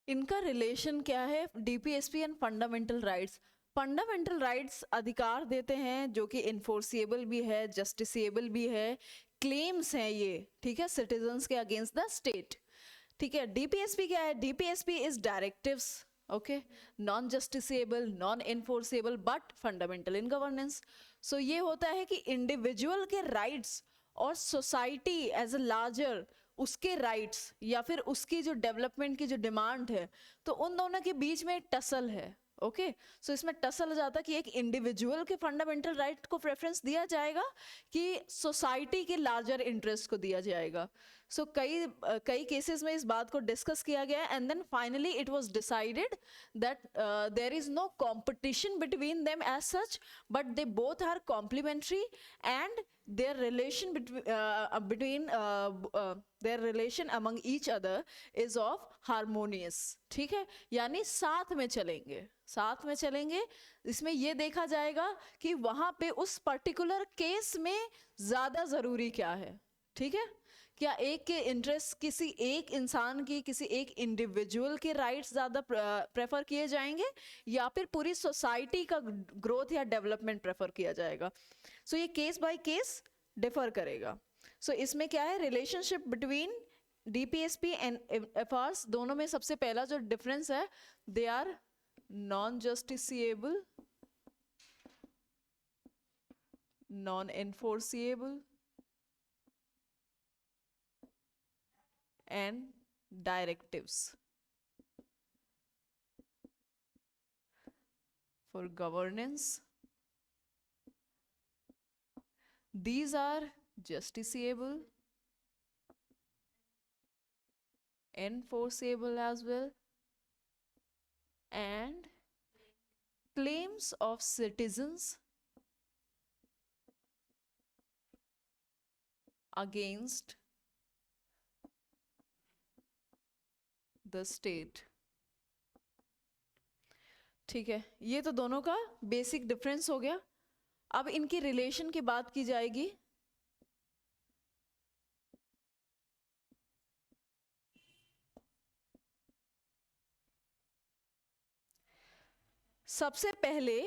इनका रिलेशन क्या है, DPSP and fundamental rights? Fundamental rights अधिकार देते हैं जो कि इन्फोर्सिएबल भी है, जस्टिसिएबल भी है, क्लेम्स हैं ये, ठीक है, सिटीजन्स के अगेंस्ट द स्टेट। ठीक है, डीपीएसपी क्या है? DPSP is directives, okay, non justiciable, non enforceable but fundamental in governance. So ये होता है कि इंडिविजुअल के राइट्स और सोसाइटी एज अ लार्जर उसके राइट्स या फिर उसकी जो डेवलपमेंट की जो डिमांड है, तो उन दोनों के बीच में टसल है। ओके, सो इसमें टसल हो जाता है कि एक इंडिविजुअल के फंडामेंटल राइट को प्रेफरेंस दिया जाएगा कि सोसाइटी के लार्जर इंटरेस्ट को दिया जाएगा। सो कई केसेस में इस बात को डिस्कस किया गया and then finally it was decided that there is no competition between them as such, but they both are complementary and their relation between their relation among each other is of harmonious। ठीक है, यानी साथ में चलेंगे, साथ में चलेंगे। इसमें ये देखा जाएगा कि वहां पे उस पर्टिकुलर केस में ज्यादा जरूरी क्या है। ठीक है, क्या एक के इंटरेस्ट, किसी एक इंसान की, किसी एक इंडिविजुअल के राइट्स ज्यादा प्रेफर किए जाएंगे या फिर पूरी सोसाइटी का ग्रोथ या डेवलपमेंट प्रेफर किया जाएगा। सो ये केस बाय केस डिफर करेगा। सो इसमें क्या है, relationship between DPSP and FRs, दोनों में सबसे पहला जो डिफरेंस है, they are non justiciable, non enforceable and directives for governance. These are justiciable, enforceable as well, and claims of citizens against the state। ठीक है, ये तो दोनों का बेसिक डिफरेंस हो गया। अब इनकी रिलेशन की बात की जाएगी। सबसे पहले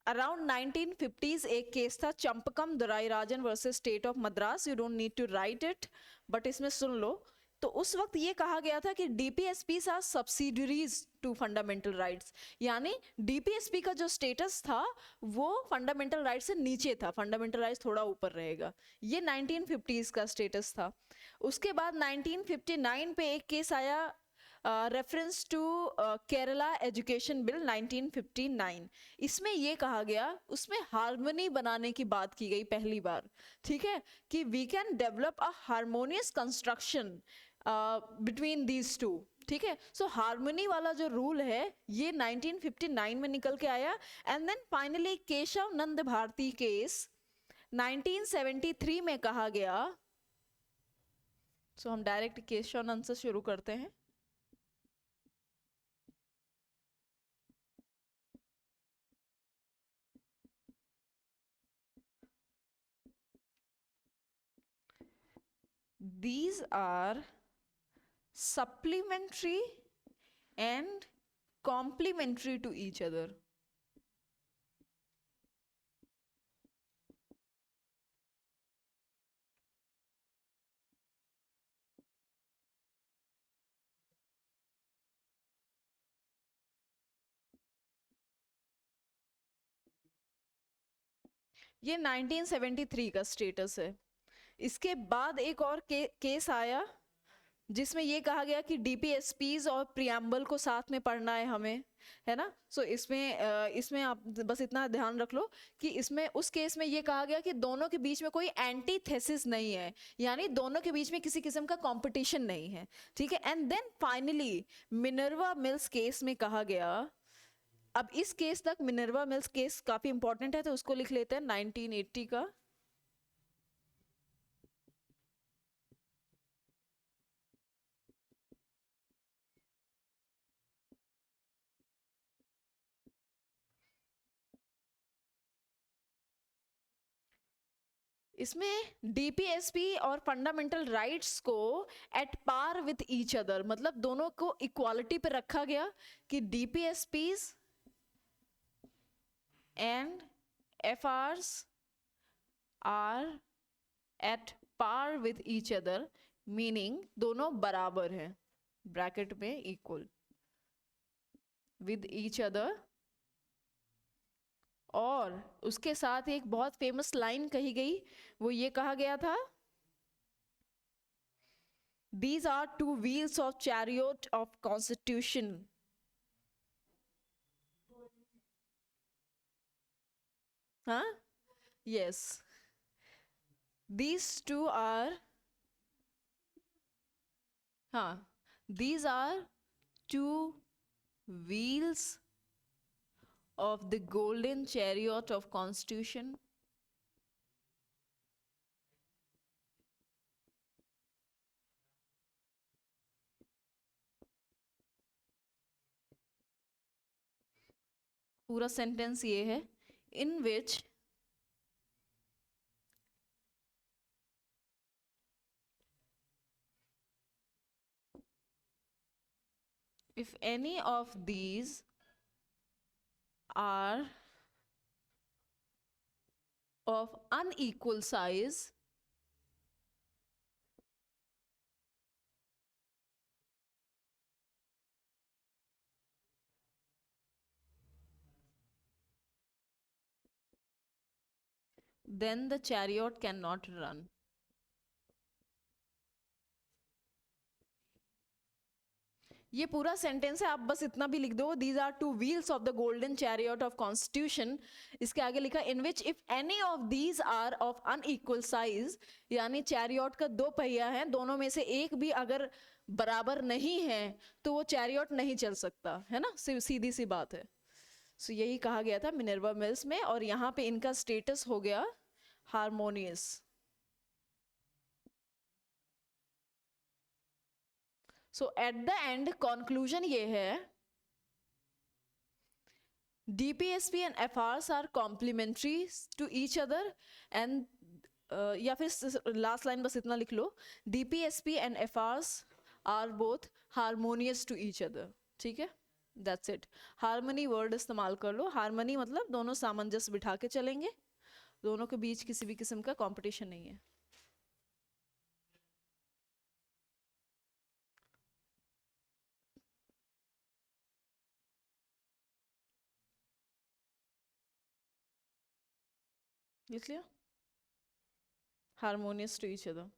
अराउंड 1950s एक केस था, Champakam Dorairajan versus state of Madras. You don't need to write it, but इसमें सुन लो। तो उस वक्त ये कहा गया था कि DPSP are subsidiaries to fundamental rights, यानी डीपीएसपी का जो स्टेटस था वो फंडामेंटल राइट्स से नीचे था, फंडामेंटल राइट्स थोड़ा ऊपर रहेगा। ये 1950s का स्टेटस था। उसके बाद 1959 पे एक केस आया, reference to Kerala education bill 1959। इसमें ये कहा गया, उसमें हार्मनी बनाने की बात की गई पहली बार। ठीक है, कि we can develop a harmonious construction between these two. ठीक है, सो हार्मनी वाला जो रूल है ये 1959 में निकल के आया। And then finally Keshav Nand Bharati case 1973 में कहा गया। सो हम डायरेक्ट केशव नंद से शुरू करते हैं। These are supplementary and complementary to each other। ये 1973 का स्टेटस है। इसके बाद एक और केस आया जिसमें ये कहा गया कि डीपीएसपीज और प्रियम्बल को साथ में पढ़ना है हमें, है ना। सो इसमें आप बस इतना ध्यान रख लो कि इसमें उस केस में ये कहा गया कि दोनों के बीच में कोई एंटीथेसिस नहीं है, यानी दोनों के बीच में किसी किस्म का कंपटीशन नहीं है। ठीक है, and then finally Minerva Mills case में कहा गया। अब इस केस तक मिनर्वा मिल्स केस काफी इंपॉर्टेंट है, तो उसको लिख लेते हैं 1980 का। इसमें डीपीएसपी और फंडामेंटल राइट्स को at par with each other, मतलब दोनों को इक्वालिटी पे रखा गया कि DPSPs and FRs are at par with each other, meaning दोनों बराबर हैं, ब्रैकेट में इक्वल विद ईच अदर। और उसके साथ एक बहुत फेमस लाइन कही गई, वो ये कहा गया था, these are two wheels of chariot of constitution। हाँ, yes, these two are, हाँ, these are two wheels of the golden chariot of constitution। पूरा सेंटेंस ये है, in which if any of these are of unequal size, then the chariot cannot run। ये पूरा sentence है, आप बस इतना भी लिख दो, these are two wheels of the golden chariot of constitution. इसके आगे लिखा in which if any of these are of unequal size, यानी चैरियट का दो पहिया है, दोनों में से एक भी अगर बराबर नहीं है तो वो चैरियट नहीं चल सकता है ना, सीधी सी बात है। सो यही कहा गया था मिनर्वा मिल्स में, और यहाँ पे इनका स्टेटस हो गया harmonious. So at the end conclusion ये है, DPSP and FRs are complementary to each other and या फिर लास्ट लाइन बस इतना लिख लो, DPSP and FRs are both harmonious to each other। ठीक है, दैट्स इट। हारमोनी वर्ड इस्तेमाल कर लो, हारमोनी मतलब दोनों सामंजस्य बिठा के चलेंगे, दोनों के बीच किसी भी किस्म का कंपटीशन नहीं है। लिख लिया, harmonious to each other.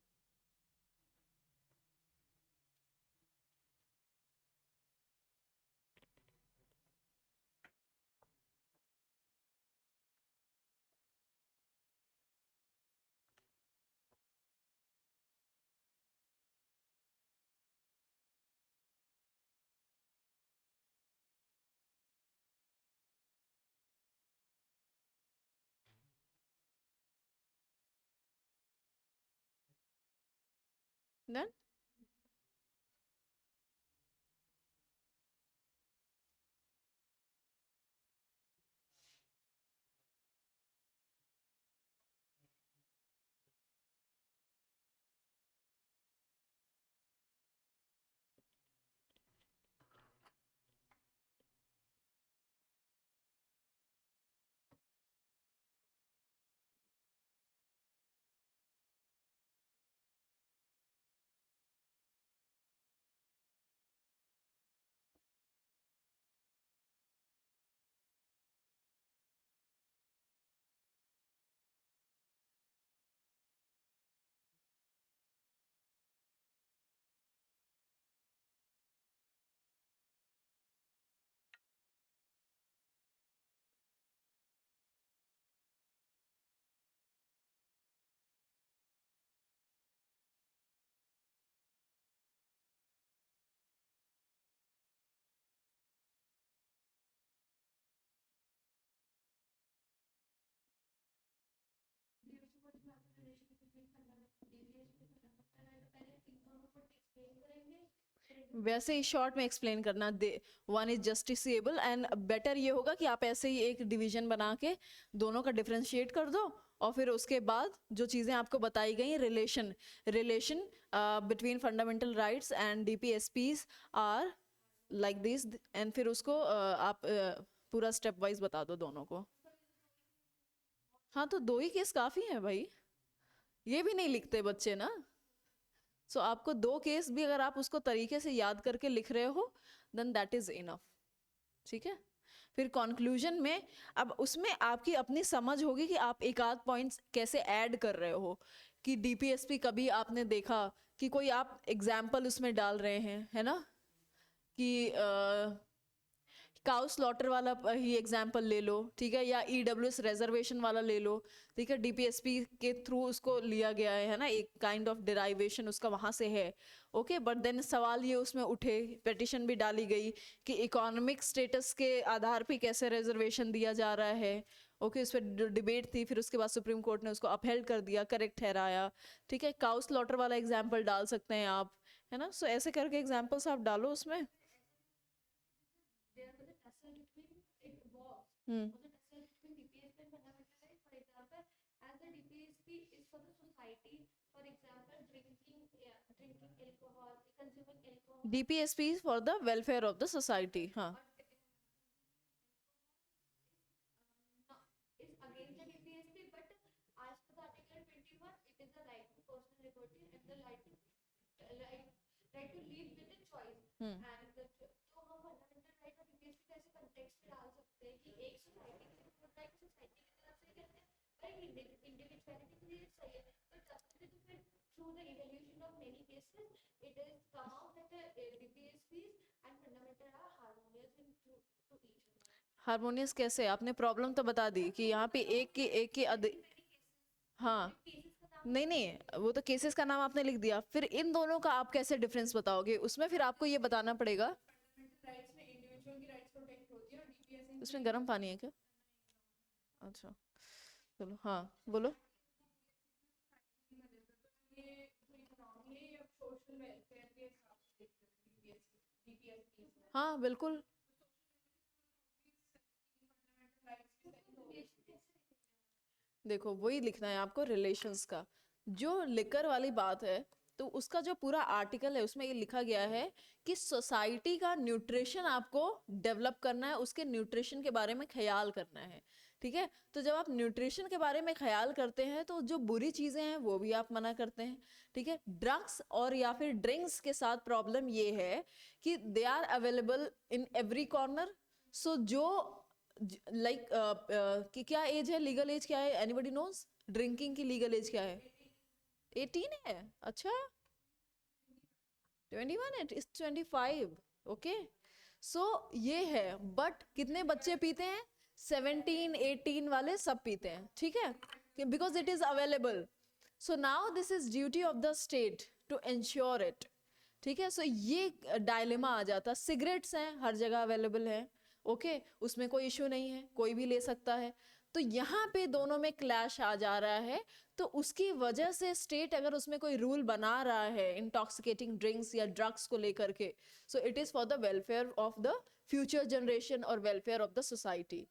Done. वैसे ही शॉर्ट में एक्सप्लेन करना, they one is justiciable, and better ये होगा कि आप ऐसे ही एक डिवीजन बना के दोनों का डिफरेंशिएट कर दो, और फिर उसके बाद जो चीज़ें आपको बताई गई, relation relation between fundamental rights and DPSPs are like this, and फिर उसको आप पूरा स्टेप वाइज बता दो दोनों को। हाँ तो 2 ही केस काफ़ी हैं भाई, ये भी नहीं लिखते बच्चे ना। सो आपको 2 केस भी अगर आप उसको तरीके से याद करके लिख रहे हो, देन दैट इज इनफ। ठीक है, फिर कंक्लूजन में अब उसमें आपकी अपनी समझ होगी कि आप एक आध पॉइंट्स कैसे ऐड कर रहे हो, कि डीपीएसपी कभी आपने देखा कि कोई आप एग्जाम्पल उसमें डाल रहे हैं, है ना, कि काउ स्लॉटर वाला ही एग्जाम्पल ले लो, ठीक है, या ईडब्ल्यूएस रिजर्वेशन वाला ले लो, ठीक है, डीपीएसपी के थ्रू उसको लिया गया है ना, एक काइंड ऑफ डिराइवेशन उसका वहां से है। ओके, बट देन सवाल ये उसमें उठे, पिटिशन भी डाली गई कि इकोनॉमिक स्टेटस के आधार पे कैसे रिजर्वेशन दिया जा रहा है। ओके, उस पर डिबेट थी, फिर उसके बाद सुप्रीम कोर्ट ने उसको अपहेल्ड कर दिया, करेक्ट ठहराया। ठीक है, काउ स्लॉटर वाला एग्जाम्पल डाल सकते हैं आप, है ना, सो ऐसे करके एग्जाम्पल्स आप डालो उसमें। Hmm. DPSP for the welfare of the society, हाँ। हम्म। हारमोनियस कैसे, आपने प्रॉब्लम तो बता दी कि यहाँ पे हाँ, नहीं नहीं, वो तो केसेस का नाम आपने लिख दिया, फिर इन दोनों का आप कैसे डिफरेंस बताओगे, उसमें फिर आपको ये बताना पड़ेगा। उसमें गर्म पानी है क्या? अच्छा, चलो हाँ, बोलो। हाँ बिल्कुल। देखो वही लिखना है आपको, रिलेशंस का जो लिकर वाली बात है, तो उसका जो पूरा आर्टिकल है उसमें ये लिखा गया है कि सोसाइटी का न्यूट्रिशन आपको डेवलप करना है, उसके न्यूट्रिशन के बारे में ख्याल करना है। ठीक है, तो जब आप न्यूट्रिशन के बारे में ख्याल करते हैं तो जो बुरी चीजें हैं वो भी आप मना करते हैं। ठीक है, ड्रग्स और या फिर ड्रिंक्स के साथ प्रॉब्लम ये है कि they are available in every corner. So जो लाइक कि क्या एज है, लीगल एज क्या है, एनीबडी नोज ड्रिंकिंग की लीगल एज क्या है? 18 है, अच्छा। 21 है, इस 25। ओके, सो ये है, बट कितने बच्चे पीते हैं? 17 18 वाले सब पीते हैं, ठीक है, because it is available. So now this is duty of the state to ensure it. ठीक है, सो ये डायलेमा आ जाता, सिगरेट्स हैं हर जगह अवेलेबल है, ओके, उसमें कोई इशू नहीं है, कोई भी ले सकता है। तो यहाँ पे दोनों में क्लैश आ जा रहा है, तो उसकी वजह से स्टेट अगर उसमें कोई रूल बना रहा है इंटॉक्सिकेटिंग ड्रिंक्स या ड्रग्स को लेकर के, so it is for the welfare of the future generation और वेलफेयर ऑफ द सोसाइटी।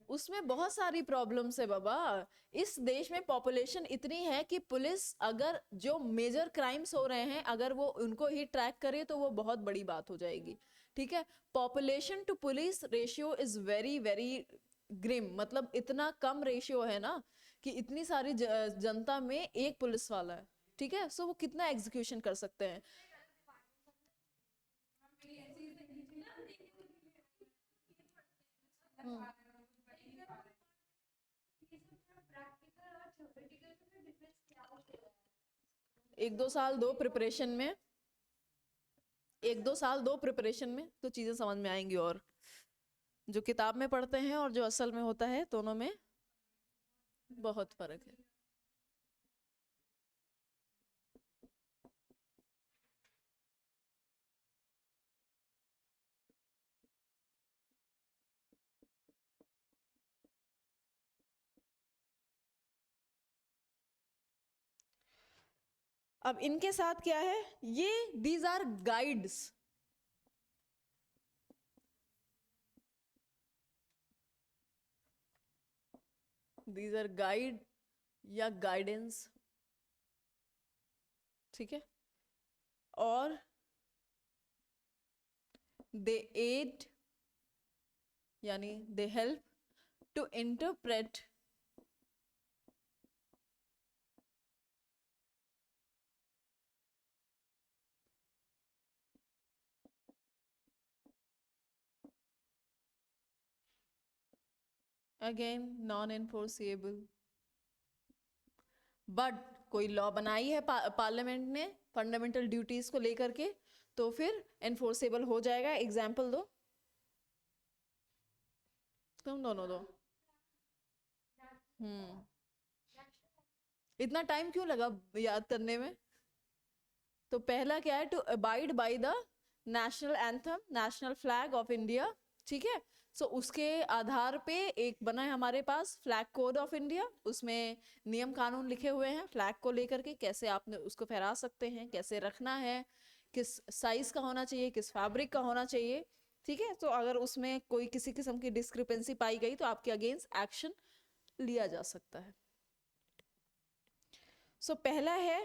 उसमें बहुत सारी प्रॉब्लम्स है बाबा। इस देश में पॉपुलेशन इतनी है कि पुलिस अगर जो मेजर क्राइम्स हो रहे हैं अगर वो उनको ही ट्रैक करे तो वो बहुत बड़ी बात हो जाएगी। ठीक है, population to police ratio is very very grim, मतलब इतना कम रेशियो है ना कि इतनी सारी जनता में एक पुलिस वाला है। ठीक है, सो वो कितना एग्जीक्यूशन कर सकते हैं? हम्म। 1 2 साल दो प्रिपरेशन में, 1 2 साल दो प्रिपरेशन में तो चीजें समझ में आएंगी, और जो किताब में पढ़ते हैं और जो असल में होता है दोनों में बहुत फर्क है। अब इनके साथ क्या है, ये these are guides, these are guide या गाइडेंस, ठीक है, और दे एड यानी they help to interpret again non enforceable, but कोई लॉ बनाई है पार्लियामेंट ने फंडामेंटल ड्यूटीज को लेकर के, तो फिर एनफोर्सेबल हो जाएगा। एग्जाम्पल दो, तुम दोनों दो। इतना टाइम क्यों लगा याद करने में? तो पहला क्या है, to abide by the national anthem, national flag of India, ठीक है। सो उसके आधार पे एक बना है हमारे पास फ्लैग कोड ऑफ इंडिया, उसमें नियम कानून लिखे हुए हैं फ्लैग को लेकर के, कैसे आप उसको फहरा सकते हैं, कैसे रखना है, किस साइज का होना चाहिए, किस फैब्रिक का होना चाहिए, ठीक है। तो अगर उसमें कोई किसी किस्म की डिस्क्रिपेंसी पाई गई तो आपके अगेंस्ट एक्शन लिया जा सकता है। सो पहला है,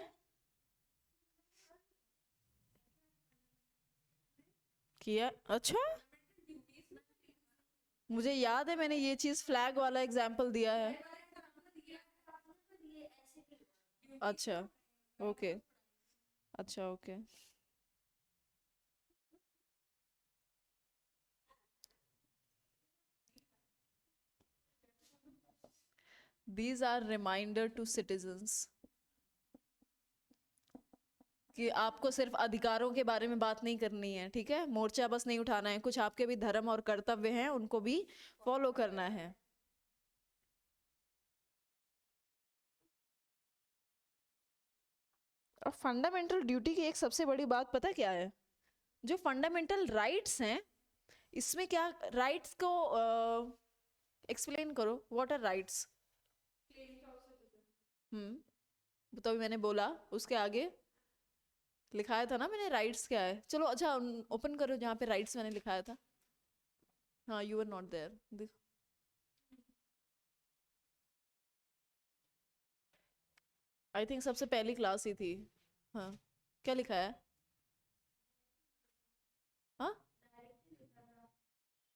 किया, अच्छा मुझे याद है मैंने ये चीज फ्लैग वाला एग्जाम्पल दिया है। अच्छा ओके, अच्छा okay. These are reminder to citizens कि आपको सिर्फ अधिकारों के बारे में बात नहीं करनी है, ठीक है, मोर्चा बस नहीं उठाना है, कुछ आपके भी धर्म और कर्तव्य हैं, उनको भी फॉलो करना है। और फंडामेंटल ड्यूटी की एक सबसे बड़ी बात पता क्या है, जो फंडामेंटल राइट्स हैं, इसमें क्या राइट्स को एक्सप्लेन करो, व्हाट आर राइट्स। तो अभी मैंने बोला, उसके आगे लिखाया था ना मैंने राइट्स क्या है, चलो अच्छा ओपन करो जहाँ पे राइट्स मैंने लिखाया था। हाँ you are not there, I think सबसे पहली क्लास ही थी। हाँ क्या लिखा है? हाँ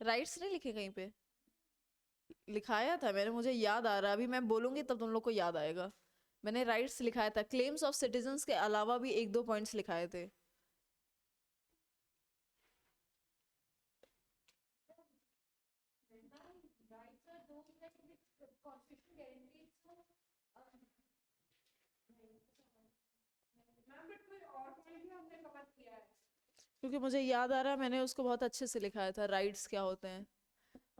राइट्स नहीं लिखे कहीं पे, लिखाया था मैंने, मुझे याद आ रहा है, अभी मैं बोलूंगी तब तुम लोग को याद आएगा। मैंने राइट्स लिखाया था, क्लेम्स ऑफ सिटीजन्स के अलावा भी एक दो पॉइंट्स लिखाए थे। क्योंकि मुझे याद आ रहा है मैंने उसको बहुत अच्छे से लिखाया था, राइट्स क्या होते हैं।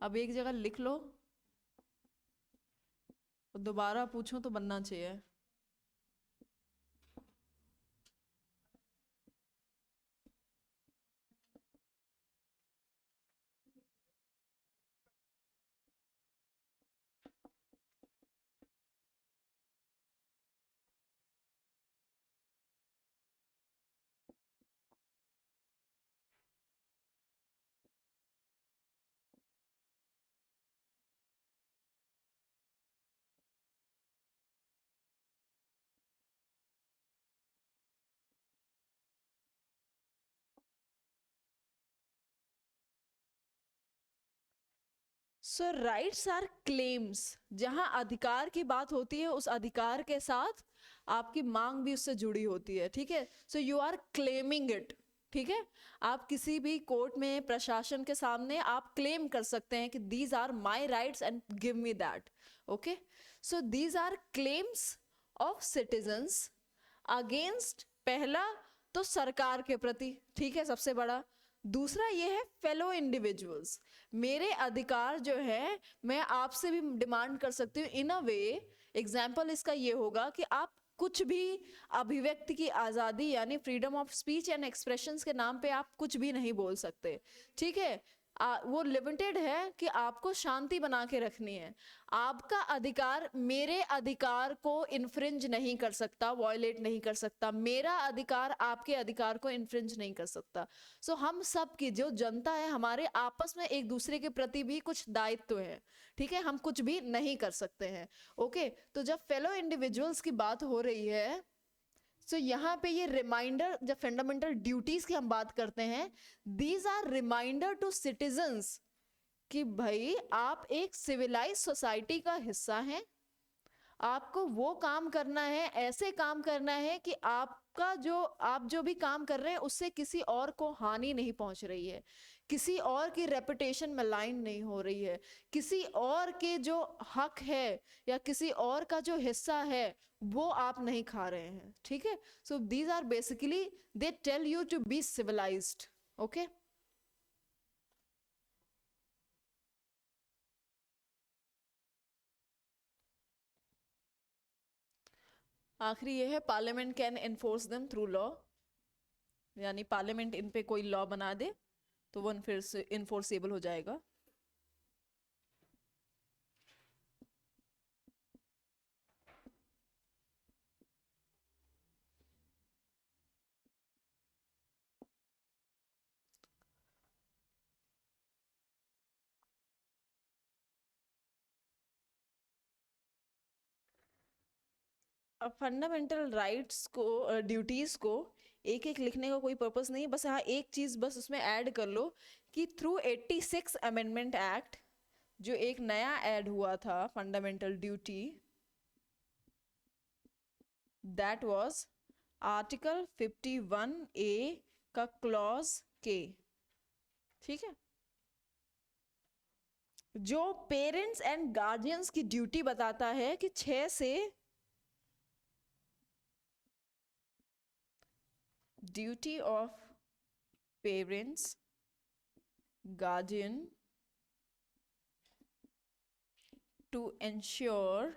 अब एक जगह लिख लो, दोबारा पूछो तो बनना चाहिए। सो राइट्स आर क्लेम्स, जहां अधिकार की बात होती है उस अधिकार के साथ आपकी मांग भी उससे जुड़ी होती है, ठीक है। So you are claiming it, ठीक है। आप किसी भी कोर्ट में प्रशासन के सामने आप क्लेम कर सकते हैं कि these are my rights and give me that, okay. So these are claims of citizens against, पहला तो सरकार के प्रति, ठीक है, सबसे बड़ा। दूसरा ये है फेलो इंडिविजुअल्स, मेरे अधिकार जो है मैं आपसे भी डिमांड कर सकती हूँ इन अ वे। एग्जाम्पल इसका ये होगा कि आप कुछ भी अभिव्यक्ति की आज़ादी यानी freedom of speech and expressions के नाम पे आप कुछ भी नहीं बोल सकते, ठीक है। वो लिमिटेड है कि आपको शांति बना के रखनी है। आपका अधिकार मेरे अधिकार को इन्फ्रिंज नहीं कर सकता, वॉयलेट नहीं कर सकता, मेरा अधिकार आपके अधिकार को इन्फ्रिंज नहीं कर सकता। सो हम सब की जो जनता है, हमारे आपस में एक दूसरे के प्रति भी कुछ दायित्व है, ठीक है, हम कुछ भी नहीं कर सकते हैं। ओके, तो जब फेलो इंडिविजुअल्स की बात हो रही है, सो यहाँ पे ये रिमाइंडर, जब फंडामेंटल ड्यूटीज की हम बात करते हैं, these are reminder to citizens कि भाई आप एक सिविलाइज सोसाइटी का हिस्सा हैं, आपको वो काम करना है, ऐसे काम करना है कि आपका जो आप जो भी काम कर रहे हैं उससे किसी और को हानि नहीं पहुंच रही है, किसी और की रेपुटेशन मलाइन नहीं हो रही है, किसी और के जो हक है या किसी और का जो हिस्सा है वो आप नहीं खा रहे हैं, ठीक है। So these are basically they tell you to be civilized. Okay, आखिरी ये है, parliament can enforce them through law, यानी पार्लियामेंट इन पे कोई लॉ बना दे तो वो फिर से इन्फोर्सेबल हो जाएगा। अब फंडामेंटल राइट्स को, ड्यूटीज को एक एक लिखने का कोई पर्पस नहीं, बस हाँ एक चीज बस उसमें ऐड कर लो कि थ्रू 86 अमेंडमेंट एक्ट, जो एक नया ऐड हुआ था fundamental duty, that was article 51A का क्लॉज के, ठीक है, जो पेरेंट्स एंड गार्जियंस की ड्यूटी बताता है कि 6 से duty of parents guardian to ensure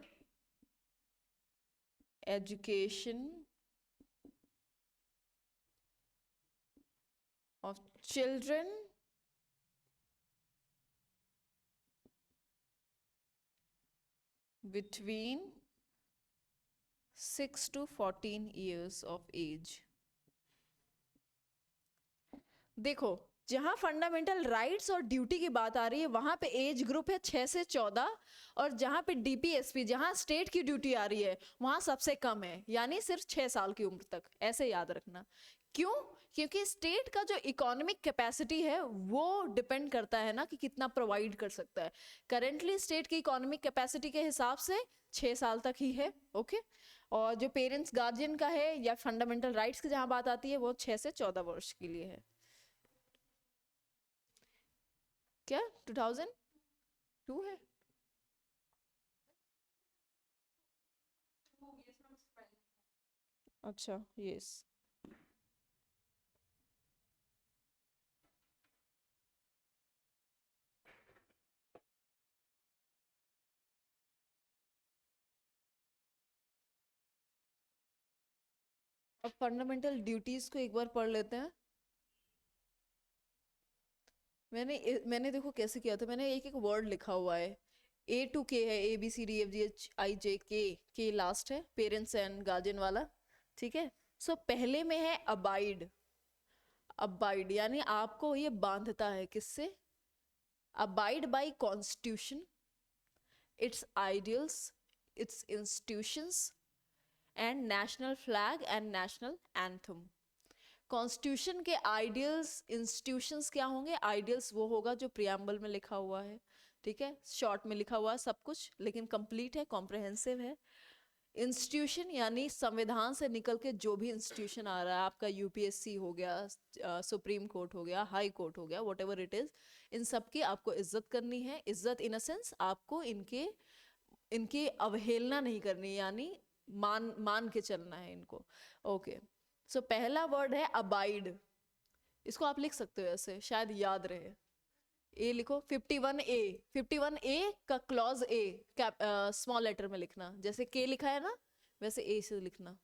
education of children between 6 to 14 years of age। देखो, जहां फंडामेंटल राइट्स और ड्यूटी की बात आ रही है वहां पे एज ग्रुप है 6 से 14, और जहां पे डीपीएसपी, जहां स्टेट की ड्यूटी आ रही है वहां सबसे कम है, यानी सिर्फ 6 साल की उम्र तक, ऐसे याद रखना। क्यों? क्योंकि स्टेट का जो इकोनॉमिक कैपेसिटी है वो डिपेंड करता है ना कि कितना प्रोवाइड कर सकता है। करेंटली स्टेट की इकोनॉमिक कैपेसिटी के हिसाब से 6 साल तक ही है। ओके, और जो पेरेंट्स गार्जियन का है या फंडामेंटल राइट्स की जहां बात आती है वो 6 से 14 वर्ष के लिए है। क्या 2002 है? अच्छा, यस। अब फंडामेंटल ड्यूटीज को एक बार पढ़ लेते हैं। मैंने देखो कैसे किया था, मैंने एक एक वर्ड लिखा हुआ है। A to K है, ABCDFGHIJK, लास्ट है पेरेंट्स एंड गार्जियन वाला, ठीक है। सो पहले में है अबाइड। अबाइड यानी आपको ये बांधता है किससे? Abide by constitution, it's ideals, it's institutions and national flag and national anthem. Constitution के आइडियल्स, इंस्टीट्यूशंस क्या होंगे? आइडियल्स वो होगा जो प्रियम्बल में लिखा हुआ है, ठीक है, शॉर्ट में लिखा हुआ है सब कुछ लेकिन कंप्लीट है, कॉम्प्रहेंसिव है। इंस्टीट्यूशन यानी संविधान से निकल के जो भी इंस्टीट्यूशन आ रहा है, आपका यूपीएससी हो गया, सुप्रीम कोर्ट हो गया, हाई कोर्ट हो गया, वट एवर इट इज, इन सब की आपको इज्जत करनी है। इज्जत इन अ सेंस आपको इनके इनकी अवहेलना नहीं करनी, यानी मान मान के चलना है इनको। ओके, सो पहला वर्ड है अबाइड। इसको आप लिख सकते हो ऐसे, शायद याद रहे। ए लिखो, 51A, 51A का क्लॉज ए स्मॉल लेटर में लिखना, जैसे के लिखा है ना वैसे ए से लिखना।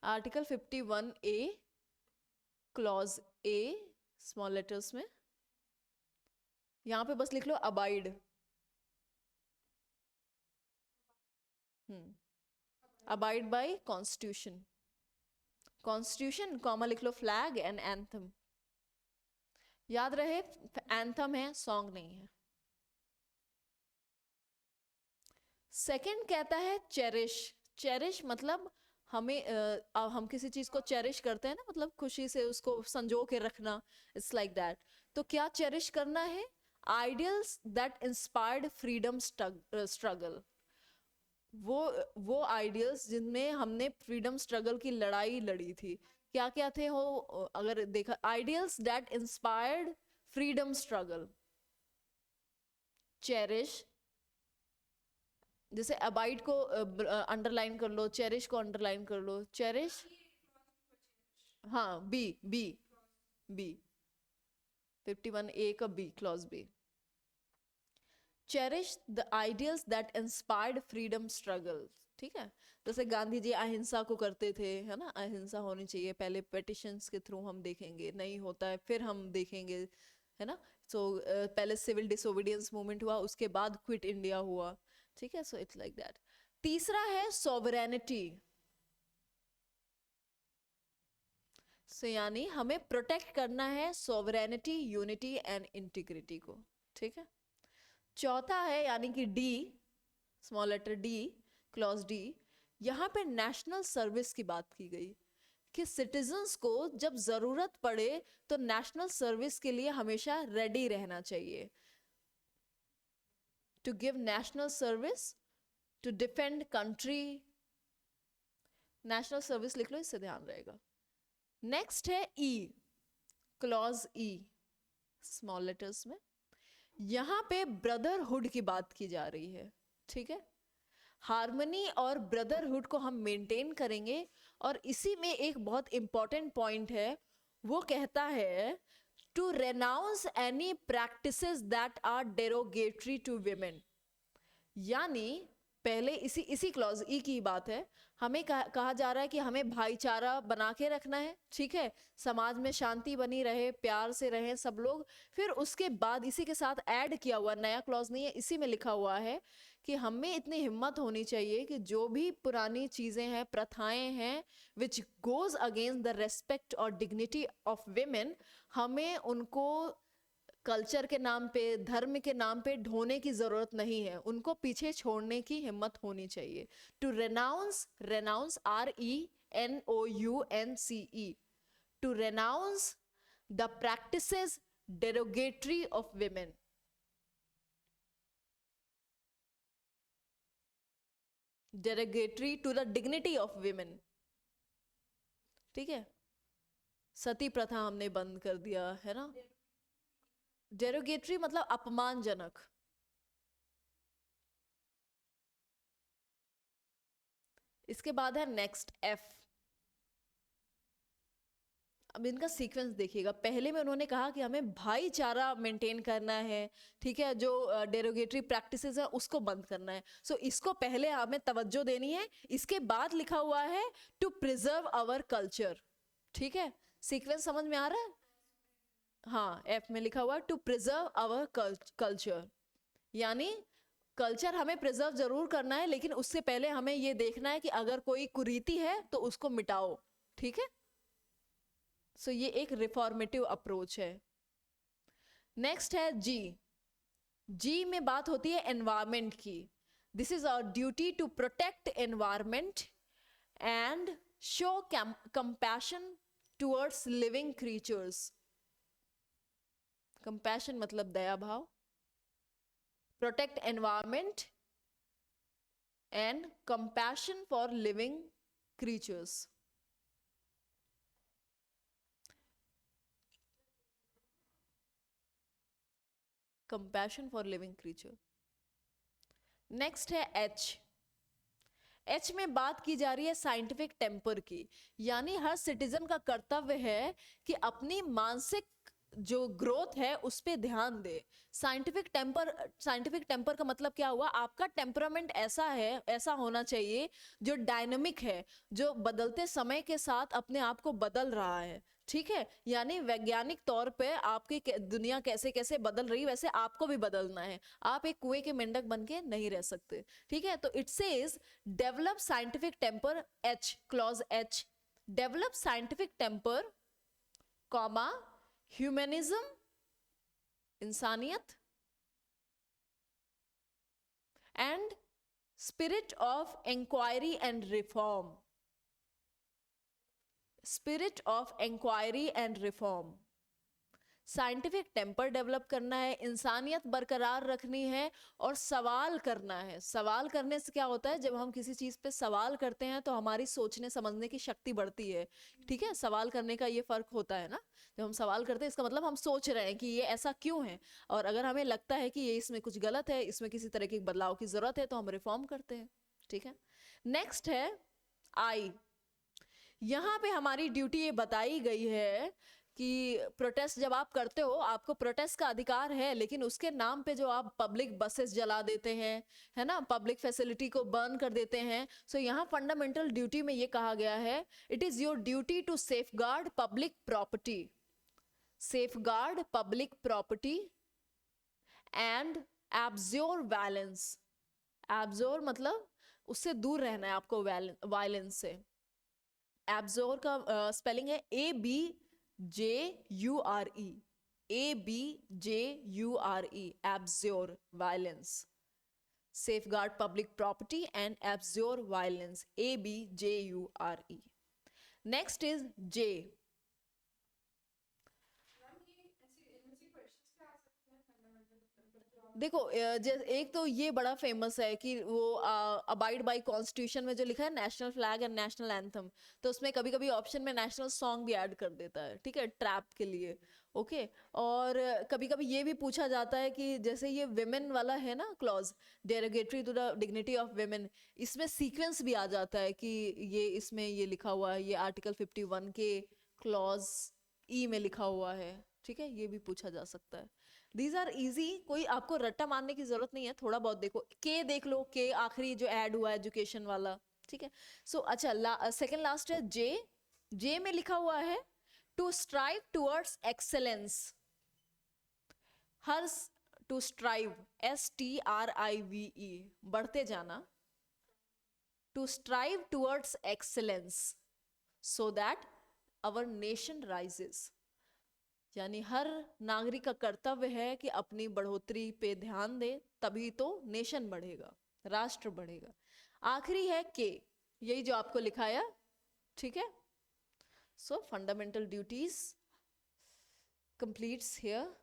Article 51A clause A small letters में यहाँ पे बस लिख लो abide. Abide by constitution, constitution comma लिख लो फ्लैग एंड एंथम। याद रहे एंथम है, सॉन्ग नहीं है। सेकंड कहता है चेरिश। चेरिश मतलब हमें हम किसी चीज को चेरिश करते हैं ना, मतलब खुशी से उसको संजो के रखना, इट्स लाइक दैट। तो क्या चेरिश करना है? Ideals that inspired freedom struggle, वो आइडियल्स जिनमें हमने फ्रीडम स्ट्रगल की लड़ाई लड़ी थी। क्या क्या थे वो? अगर देखा, ideals that inspired freedom struggle, cherish, जैसे अबाइड को अंडरलाइन कर लो, चेरिश को अंडरलाइन कर लो, चेरिश। हाँ, बी बी बी 51A का B, clause B. Cherish the ideals that inspired freedom struggle, ठीक है। जैसे गांधी जी अहिंसा को करते थे, है ना, अहिंसा होनी चाहिए, पहले पेटिशंस के थ्रू हम देखेंगे, नहीं होता है फिर हम देखेंगे, है ना। सो पहले सिविल डिसोबीडियंस मूवमेंट हुआ, उसके बाद क्विट इंडिया हुआ, ठीक है। So it's like that. तीसरा है सॉवरेनिटी, सो यानी हमें प्रोटेक्ट करना है सॉवरेनिटी, यूनिटी एंड इंटीग्रिटी को, ठीक है। चौथा है यानी कि D, small letter D, clause D. यहाँ पे नेशनल सर्विस की बात की गई कि सिटीजन्स को जब जरूरत पड़े तो नेशनल सर्विस के लिए हमेशा रेडी रहना चाहिए। To give national service, to defend country, national service लिख लो, इससे ध्यान रहेगा। नेक्स्ट है E, clause E, small letters में। यहां पे ब्रदरहुड की बात की जा रही है, ठीक है। हार्मनी और ब्रदरहुड को हम मेंटेन करेंगे। और इसी में एक बहुत इंपॉर्टेंट पॉइंट है, वो कहता है to renounce any practices that are derogatory to women. यानी पहले इसी क्लॉज ई की बात है, हमें कहा जा रहा है कि हमें भाईचारा बना के रखना है, ठीक है, समाज में शांति बनी रहे, प्यार से रहे सब लोग। फिर उसके बाद इसी के साथ ऐड किया हुआ, नया क्लॉज नहीं है, इसी में लिखा हुआ है कि हमें इतनी हिम्मत होनी चाहिए कि जो भी पुरानी चीजें हैं, प्रथाएं हैं, which goes against the respect और डिग्निटी ऑफ विमेन, हमें उनको कल्चर के नाम पे, धर्म के नाम पे ढोने की जरूरत नहीं है, उनको पीछे छोड़ने की हिम्मत होनी चाहिए। To renounce, renounce RENOUNCE, to renounce the practices derogatory of women, derogatory to the dignity of women, ठीक है। सती प्रथा हमने बंद कर दिया, है ना। डेरोगेटरी मतलब अपमानजनक। इसके बाद है नेक्स्ट एफ। अब इनका सीक्वेंस देखिएगा, पहले में उन्होंने कहा कि हमें भाईचारा मेंटेन करना है, ठीक है, जो डेरोगेटरी प्रैक्टिसेस है उसको बंद करना है। सो इसको पहले हमें तवज्जो देनी है। इसके बाद लिखा हुआ है टू प्रिजर्व आवर कल्चर, ठीक है। सीक्वेंस समझ में आ रहा है? हाँ, एफ में लिखा हुआ टू प्रिजर्व आवर कल्चर, यानी कल्चर हमें प्रिजर्व जरूर करना है, लेकिन उससे पहले हमें ये देखना है कि अगर कोई कुरीति है तो उसको मिटाओ, ठीक है। सो ये एक रिफॉर्मेटिव अप्रोच है। नेक्स्ट है जी। जी में बात होती है एनवायरमेंट की। This is our duty to protect environment and show compassion towards living creatures. Compassion मतलब दया भाव। Protect environment and compassion for living creatures. Compassion for living creature. Next है एच। एच में बात की जा रही है साइंटिफिक टेम्पर की, यानी हर सिटीजन का कर्तव्य है कि अपनी मानसिक जो ग्रोथ है उस पे ध्यान दे। साइंटिफिक टेम्पर का मतलब क्या हुआ, आपका टेम्परामेंट ऐसा है, ऐसा होना चाहिए जो डायनेमिक है, जो बदलते समय के साथ अपने आप को बदल रहा है। ठीक है, यानी वैज्ञानिक तौर पे आपकी दुनिया कैसे कैसे बदल रही, वैसे आपको भी बदलना है। आप एक कुएं के मेंढक बन के नहीं रह सकते। ठीक है, तो it says develop scientific temper, H, clause H, develop scientific temper, comma, humanism, इंसानियत, and spirit of inquiry and reform. Spirit of inquiry and reform, scientific temper develop करना है, इंसानियत बरकरार रखनी है, और सवाल करना है। सवाल करने से क्या होता है, जब हम किसी चीज पे सवाल करते हैं तो हमारी सोचने समझने की शक्ति बढ़ती है। ठीक है, सवाल करने का ये फर्क होता है ना, जब हम सवाल करते हैं इसका मतलब हम सोच रहे हैं कि ये ऐसा क्यों है, और अगर हमें लगता है कि ये इसमें कुछ गलत है, इसमें किसी तरह के बदलाव की जरूरत है, तो हम रिफॉर्म करते हैं। ठीक है, नेक्स्ट है आई। यहाँ पे हमारी ड्यूटी ये बताई गई है कि प्रोटेस्ट जब आप करते हो, आपको प्रोटेस्ट का अधिकार है, लेकिन उसके नाम पे जो आप पब्लिक बसेस जला देते हैं, है ना, पब्लिक फैसिलिटी को बर्न कर देते हैं, सो यहाँ फंडामेंटल ड्यूटी में ये कहा गया है, it is your duty to safeguard public property, safeguard public property and abjure violence. Abjure मतलब उससे दूर रहना है आपको, वायलेंस से। एब्जोर का स्पेलिंग है ABJURE, ABJURE, abjure violence, safeguard public property and absorb violence, ABJURE. Next is J. देखो एक तो ये बड़ा फेमस है कि वो अबाइड बाय कॉन्स्टिट्यूशन में जो लिखा है national flag and national anthem, तो उसमें कभी कभी ऑप्शन में नेशनल सॉन्ग भी ऐड कर देता है। ठीक है, ट्रैप के लिए। ओके, और कभी कभी ये भी पूछा जाता है कि जैसे ये विमेन वाला है ना clause, derogatory to the dignity of women, इसमें सीक्वेंस भी आ जाता है कि ये इसमें ये लिखा हुआ है, ये आर्टिकल 51 के क्लॉज ई में लिखा हुआ है। ठीक है, ये भी पूछा जा सकता है। दीज आर इजी, कोई आपको रट्टा मारने की जरूरत नहीं है, थोड़ा बहुत देखो। के देख लो, के आखिरी जो ऐड हुआ है एजुकेशन वाला। ठीक है, सो अच्छा सेकंड लास्ट है जे। जे में लिखा हुआ है टू स्ट्राइव टूवर्ड्स एक्सेलेंस, हर, टू स्ट्राइव, STRIVE, बढ़ते जाना, to strive towards excellence so that our nation rises, यानी हर नागरिक का कर्तव्य है कि अपनी बढ़ोतरी पे ध्यान दे, तभी तो नेशन बढ़ेगा, राष्ट्र बढ़ेगा। आखिरी है के, यही जो आपको लिखाया। ठीक है, सो fundamental duties completes here.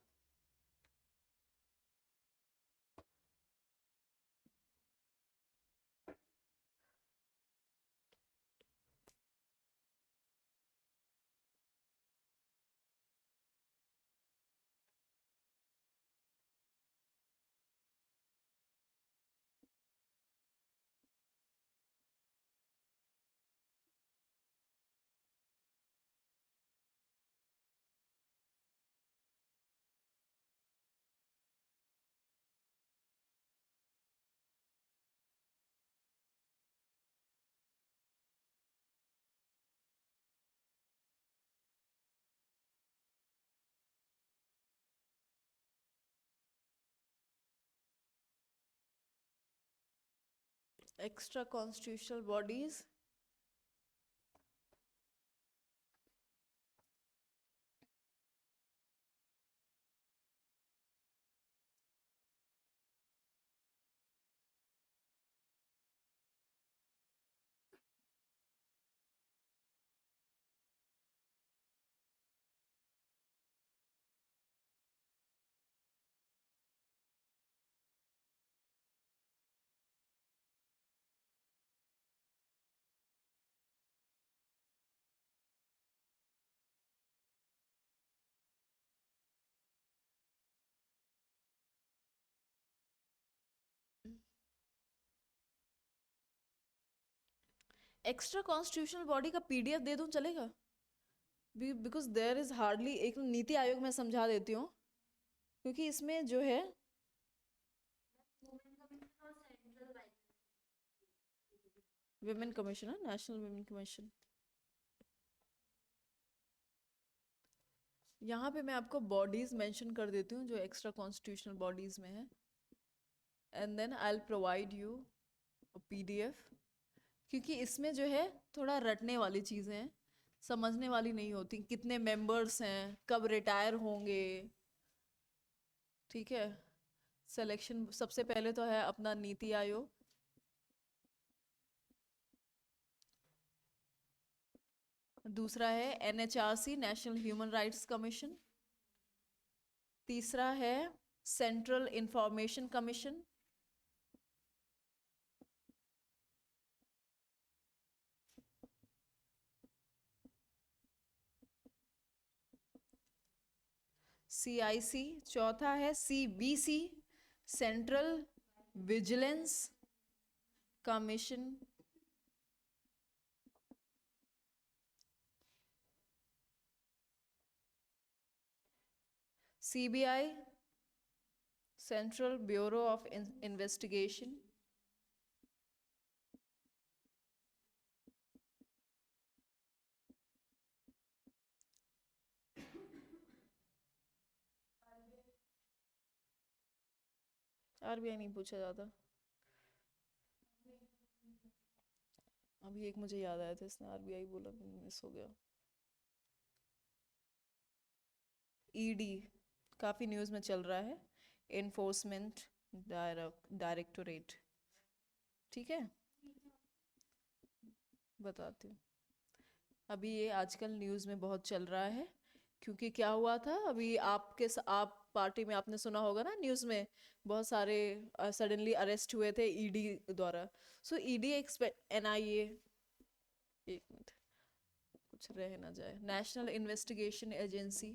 Extra constitutional bodies, extra constitutional body का PDF दे दूं चलेगा? बिकॉज देयर इज हार्डली, एक नीति आयोग में समझा देती हूँ, क्योंकि इसमें जो है विमेन कमीशन है, नेशनल विमेन कमीशन। यहाँ पे मैं आपको बॉडीज मेंशन कर देती हूँ जो एक्स्ट्रा कॉन्स्टिट्यूशनल बॉडीज में है, and then I will provide you PDF, क्योंकि इसमें जो है थोड़ा रटने वाली चीज़ें हैं, समझने वाली नहीं होती, कितने मेंबर्स हैं, कब रिटायर होंगे, ठीक है। सिलेक्शन सबसे पहले तो है अपना नीति आयोग, दूसरा है NHRC, national human rights commission, तीसरा है सेंट्रल इंफॉर्मेशन कमीशन, सीआईसी, चौथा है CBC, central vigilance commission, CBI, central bureau of investigation, RBI नहीं पूछा जाता, अभी एक मुझे याद आया था, इसने आरबीआई बोला, मिस हो गया। ईडी काफ़ी न्यूज़ में चल रहा है, एनफोर्समेंट डायरेक्टोरेट, ठीक है, बताती हूँ। अभी ये आजकल न्यूज़ में बहुत चल रहा है, क्योंकि क्या हुआ था अभी आप पार्टी में आपने सुना होगा ना, न्यूज़ में बहुत सारे सडनली अरेस्ट हुए थे ईडी द्वारा। सो ईडी एनआईए, एक मिनट कुछ रह ना जाए, नेशनल इन्वेस्टिगेशन एजेंसी,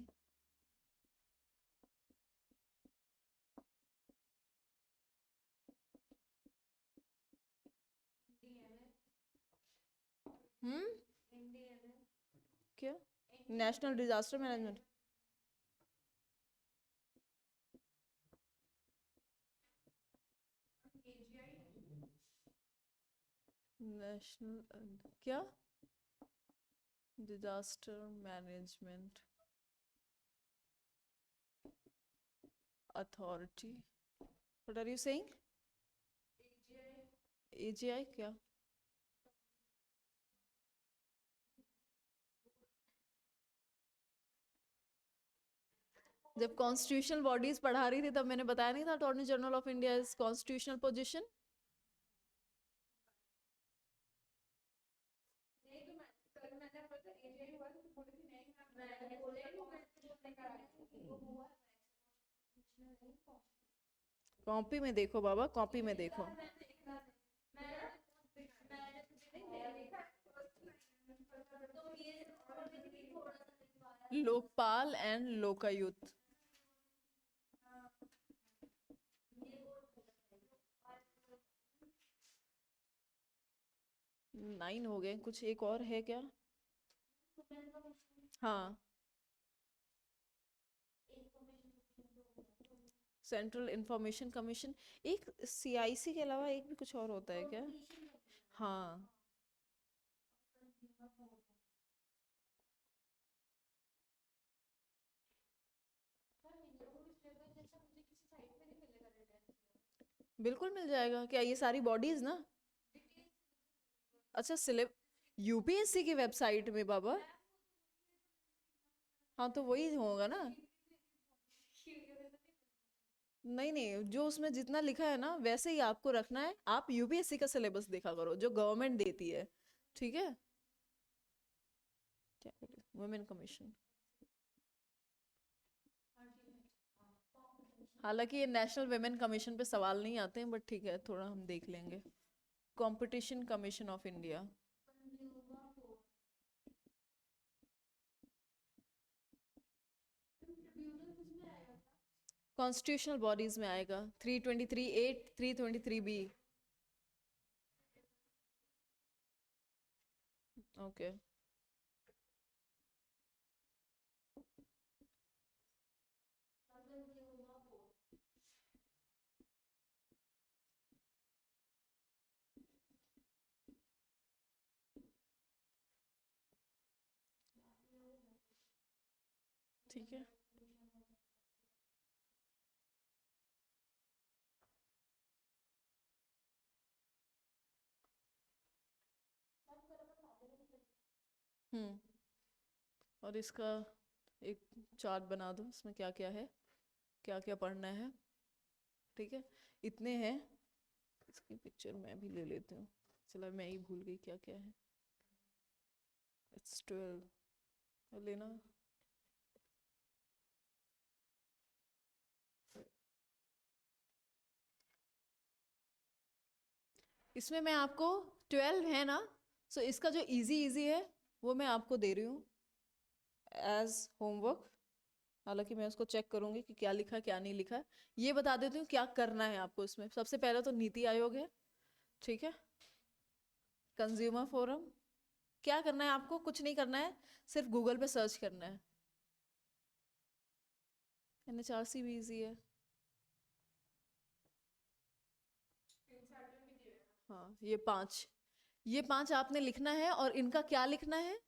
हम्म, क्या, नेशनल डिजास्टर मैनेजमेंट, नेशनल क्या, disaster management authority, what are you saying, AGI क्या, जब कॉन्स्टिट्यूशनल बॉडीज पढ़ा रही थी तब मैंने बताया नहीं था attorney general of India is constitutional position. Copy में देखो बाबा, कॉपी में देखो, लोकपाल एंड लोकायुक्त, 9 हो गए, कुछ एक और है क्या, हाँ, सेंट्रल इंफॉर्मेशन कमीशन, एक सीआईसी के अलावा एक भी कुछ और होता है क्या, हाँ, बिल्कुल मिल जाएगा, क्या ये सारी बॉडीज ना, अच्छा सिलेब यूपीएससी की वेबसाइट में बाबा, हाँ तो वही होगा ना, नहीं नहीं, जो उसमें जितना लिखा है ना वैसे ही आपको रखना है, आप यूपीएससी का सिलेबस देखा करो जो गवर्नमेंट देती है, ठीक है। क्या वुमेन कमीशन, हालांकि ये नेशनल वुमेन कमीशन पे सवाल नहीं आते हैं, बट ठीक है थोड़ा हम देख लेंगे। Competition commission of India, constitutional bodies में आएगा 323A, 323B, ओके। ठीक है। और इसका एक चार्ट बना दो, इसमें क्या क्या है, क्या क्या पढ़ना है। ठीक है, इतने हैं। इसकी पिक्चर मैं भी ले लेती हूँ, चलो मैं ही भूल गई क्या क्या है। इट्स 12 लेना। इसमें मैं आपको 12 है ना, सो इसका जो इजी इजी है वो मैं आपको दे रही हूँ एज होमवर्क। हालांकि मैं उसको चेक करूंगी कि क्या लिखा क्या नहीं लिखा। ये बता देती हूँ क्या करना है आपको इसमें। सबसे पहले तो नीति आयोग है, ठीक है, कंज्यूमर फोरम। क्या करना है आपको, कुछ नहीं करना है, सिर्फ गूगल पे सर्च करना है। NHRC भी इजी है। हाँ, ये पांच आपने लिखना है, और इनका क्या लिखना है,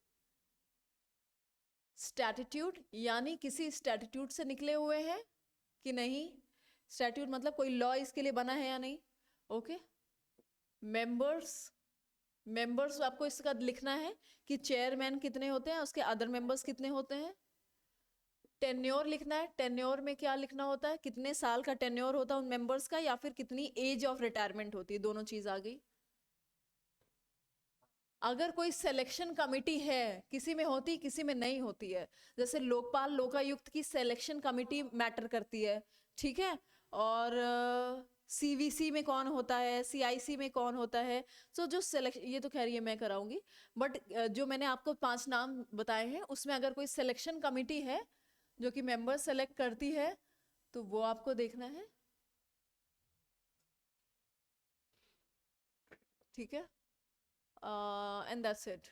स्टैट्यूट, यानी किसी स्टैट्यूट से निकले हुए हैं कि नहीं। स्टैट्यूट मतलब कोई लॉ इसके लिए बना है या नहीं। ओके, मेंबर्स, मेंबर्स आपको इसका लिखना है कि चेयरमैन कितने होते हैं, उसके अदर मेंबर्स कितने होते हैं। टेन्योर लिखना है, टेन्योर में क्या लिखना होता है, कितने साल का टेन्योर होता है उन मेंबर्स का, या फिर कितनी एज ऑफ रिटायरमेंट होती है, दोनों चीज आ गई। अगर कोई सिलेक्शन कमेटी है, किसी में होती किसी में नहीं होती है, जैसे लोकपाल लोकायुक्त की सिलेक्शन कमेटी मैटर करती है, ठीक है, और CVC में कौन होता है, CIC में कौन होता है। सो जो सिलेक्शन, ये तो खैर ये मैं कराऊंगी, बट जो मैंने आपको 5 नाम बताए हैं उसमें अगर कोई सिलेक्शन कमेटी है जो कि मेंबर सेलेक्ट करती है, तो वो आपको देखना है। ठीक है, एंड दैट्स इट।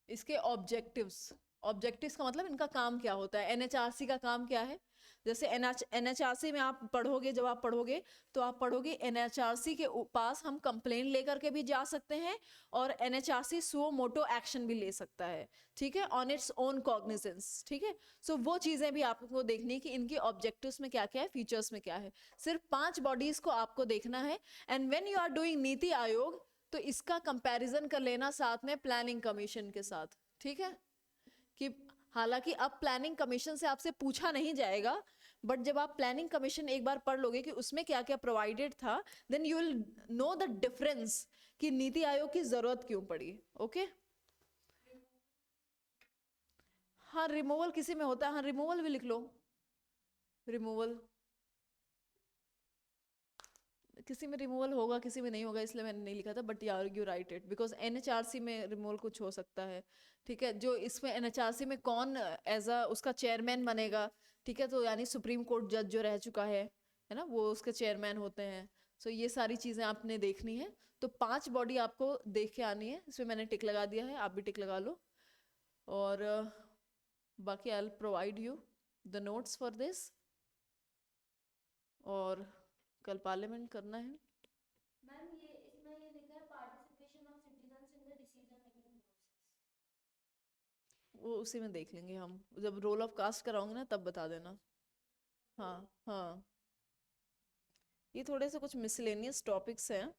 इसके ऑब्जेक्टिव्स, ऑब्जेक्टिव्स का मतलब इनका काम क्या होता है, NHRC का काम क्या है। जैसे NHRC में आप पढ़ोगे, जब आप पढ़ोगे तो आप पढ़ोगे NHRC के पास हम कंप्लेन लेकर के भी जा सकते हैं, और NHRC सुओ मोटो एक्शन भी ले सकता है, ठीक है, ऑन इट्स ओन कॉग्निजेंस। ठीक है, सो वो चीजें भी आपको देखनी है कि इनकी ऑब्जेक्टिव्स में क्या क्या है, फीचर्स में क्या है। सिर्फ 5 बॉडीज को आपको देखना है। And when you are doing NITI Aayog, तो इसका कंपैरिजन कर लेना साथ में प्लानिंग कमीशन के साथ। ठीक है, कि हालांकि अब प्लानिंग कमीशन से आपसे पूछा नहीं जाएगा, बट जब आप प्लानिंग कमीशन एक बार पढ़ लोगे कि उसमें क्या क्या प्रोवाइडेड था, then you will know the difference कि नीति आयोग की जरूरत क्यों पड़ी। ओके, हाँ रिमूवल किसी में होता है, हाँ रिमूवल भी लिख लो। रिमूवल किसी में रिमूवल होगा, किसी में नहीं होगा, इसलिए मैंने नहीं लिखा था, बट यार you right it, because NHRC में रिमूवल कुछ हो सकता है। ठीक है, जो इसमें NHRC में कौन एज अ उसका चेयरमैन बनेगा, ठीक है, तो यानी सुप्रीम कोर्ट जज जो रह चुका है ना, वो उसके चेयरमैन होते हैं। सो ये सारी चीज़ें आपने देखनी है। तो 5 बॉडी आपको देख के आनी है, इसमें मैंने टिक लगा दिया है, आप भी टिक लगा लो। और बाकी आई will provide you the notes for this. और कल पार्लियामेंट करना है। मैम ये इसमें ये लिखा है participation of citizens in the decision making process. वो उसी में देख लेंगे हम, जब रोल ऑफ कास्ट कराऊंगे ना तब बता देना। हाँ हाँ, ये थोड़े से कुछ मिसलेनियस टॉपिक्स हैं।